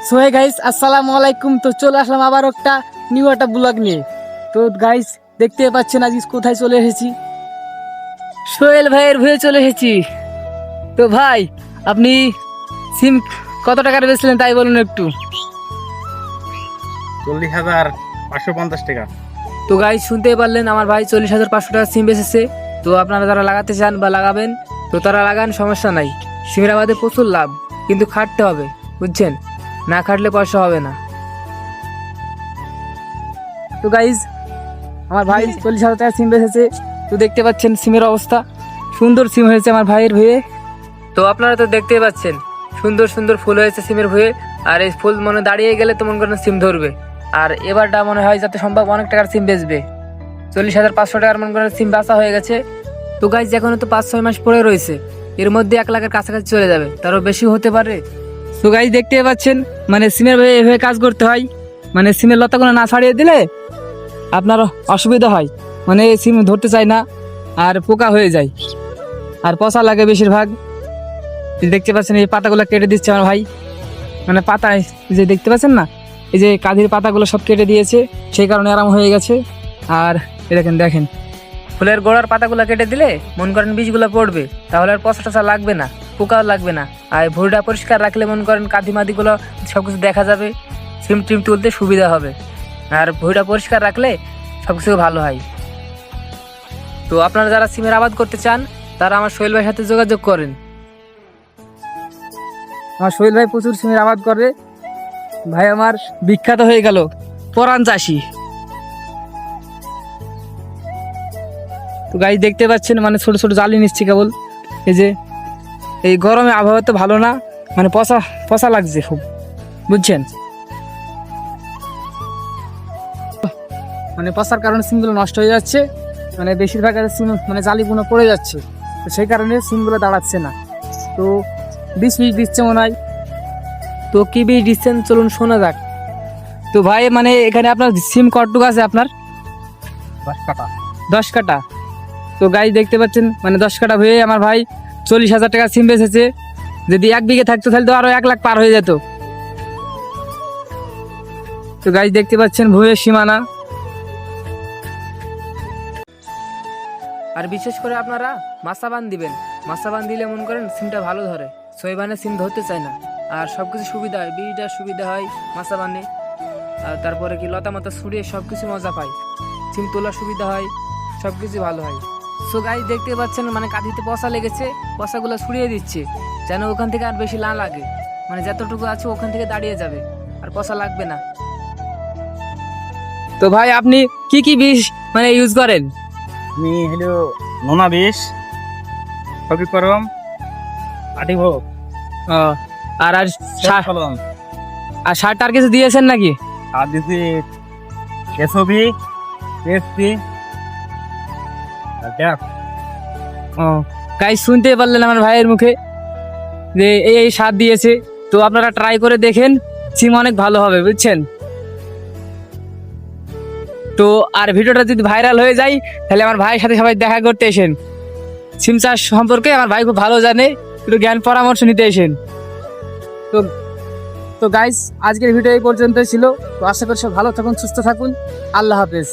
So hey guys, আসসালামু আলাইকুম। তো চলে আসলাম আবার একটা নিউ একটা ব্লগ নিয়ে। তো গাইস, দেখতে পাচ্ছেন আজ কোথায় চলে এসেছি, সোহেল ভাইয়ের ভুয়ে চলে এসেছি। তো ভাই, আপনি সিম কত টাকার বেচলেন তাই বলুন একটু। 40,550 টাকা। তো গাইস, শুনতেই পারলেন আমার ভাই 40,500 টাকা সিম বেচেছে। তো আপনারা যারা লাগাতে চান বা লাগাবেন, তো তারা লাগান, সমস্যা নাই। সিমের আবাদে প্রচুর লাভ, কিন্তু খাটতে হবে, বুঝছেন? না খাটলে পয়সা হবে না। তো গাইজ, আমার ভাই 40,000 টাকা সিম বেচেছে। তো দেখতে পাচ্ছেন সিমের অবস্থা, সুন্দর সিম হয়েছে আমার ভাইয়ের ভুয়ে। তো আপনারা তো দেখতেই পাচ্ছেন সুন্দর সুন্দর ফুল হয়েছে সিমের ভুয়ে। আর এই ফুল মনে দাঁড়িয়ে গেলে তো মনে করেন সিম ধরবে। আর এবারটা মনে হয় যাতে সম্ভব অনেক টাকার সিম বেচবে। 40,500 টাকার মনে করেন সিম বেচা হয়ে গেছে। তো গাইজ, এখনো তো 5-6 মাস পরে রয়েছে, এর মধ্যে 1 লাখের কাছাকাছি চলে যাবে, তারও বেশি হতে পারে। তো গাইজ, দেখতে পাচ্ছেন মানে সিমের ভুয়ে এভাবে কাজ করতে হয়। মানে সিমের লতাগুলো না ছাড়িয়ে দিলে আপনার অসুবিধা হয়, মানে সিম ধরতে চায় না আর পোকা হয়ে যায় আর পচা লাগে বেশিরভাগ। দেখতে পাচ্ছেন এই পাতাগুলো কেটে দিচ্ছে আমার ভাই, মানে পাতায় যে দেখতে পাচ্ছেন না, এই যে কাঁধের পাতাগুলো সব কেটে দিয়েছে, সেই কারণে আরাম হয়ে গেছে। আর দেখেন দেখেন ফুলের গোড়ার পাতাগুলো কেটে দিলে মন করেন বীজগুলো পড়বে, তাহলে আর পচা টচা লাগবে না, পোকাও লাগবে না। আর ভুঁড়িটা পরিষ্কার রাখলে মন করেন কাঁধি মাদিগুলো সব কিছু দেখা যাবে, সিম টিম তুলতে সুবিধা হবে। আর ভুঁড়িটা পরিষ্কার রাখলে সব কিছু ভালো হয়। তো আপনারা যারা সিমের আবাদ করতে চান, তারা আমার সোহেল ভাইয়ের সাথে যোগাযোগ করেন। আমার সোহেল ভাই প্রচুর সিমের আবাদ করে, ভাই আমার বিখ্যাত হয়ে গেল, পরাণ চাষি। তো গাছ দেখতে পাচ্ছেন মানে ছোট ছোট জালি নিচ্ছি কেবল। এই যে এই গরমে আবহাওয়া তো ভালো না, মানে পচা পচা লাগছে খুব, বুঝছেন? মানে পচার কারণে সিমগুলো নষ্ট হয়ে যাচ্ছে, মানে বেশিরভাগ সিম মানে জালিগুলো পড়ে যাচ্ছে, তো সেই কারণে সিমগুলো দাঁড়াচ্ছে না। তো বীজ দিচ্ছে মনে হয়। তো কি বীজ দিচ্ছেন চলুন শোনা যাক। তো ভাই মানে এখানে আপনার সিম কতটুক আছে আপনার? 10 কাটা। 10 কাটা। তো গাছ দেখতে পাচ্ছেন মানে 10 কাটা হয়ে আমার ভাই 40,000 টাকা সিম বেচেছে। যদি 1 বিঘে থাকতো তাহলে তো আরো 1 লাখ পার হয়ে যেত। তো গাছ দেখতে পাচ্ছেন ভুঁয়ের সীমানা। আর বিশেষ করে আপনারা মাছাবান দিবেন, মাছাবান দিলে মনে করেন সিমটা ভালো ধরে। সইবানে সিম ধরতে চায় না, আর সব কিছু সুবিধা হয়, বীজটার সুবিধা হয় মাছাবানে। আর তারপরে কি লতা মতা ছড়িয়ে সব কিছু মজা পায়, সিম তোলার সুবিধা হয়, সব কিছু ভালো হয়। সো গাইস, দেখতে পাচ্ছেন মানে কাঁধিতে পচা লেগেছে, পচাগুলো ছড়িয়ে দিচ্ছে যেন ওখান থেকে আর বেশি না লাগে, মানে যতটুকু আছে ওখান থেকে দাঁড়িয়ে যাবে, আর পচা লাগবে না। তো ভাই আপনি কি কি বীজ মানে ইউজ করেন? আমি হলো নোনা বিষ, কপি করম, আটি ভোগ, আর আর ফলন। আর সার টার কিছু দিয়েছেন নাকি? আর দিছি এসবি, এসপি, দেখ। গাইস, শুনতে পারলেন আমার ভাইয়ের মুখে যে এই সার দিয়েছে। তো আপনারা ট্রাই করে দেখেন, সিম অনেক ভালো হবে, বুঝছেন? তো আর ভিডিওটা যদি ভাইরাল হয়ে যায় তাহলে আমার ভাইয়ের সাথে সবাই দেখা করতে এসেন। সিম চাষ সম্পর্কে আমার ভাই খুব ভালো জানে, একটু জ্ঞান পরামর্শ নিতে এসেন। তো তো গাইস, আজকের ভিডিও এই পর্যন্তই ছিল। তো আশা করি সব ভালো থাকুন, সুস্থ থাকুন। আল্লাহ হাফেজ।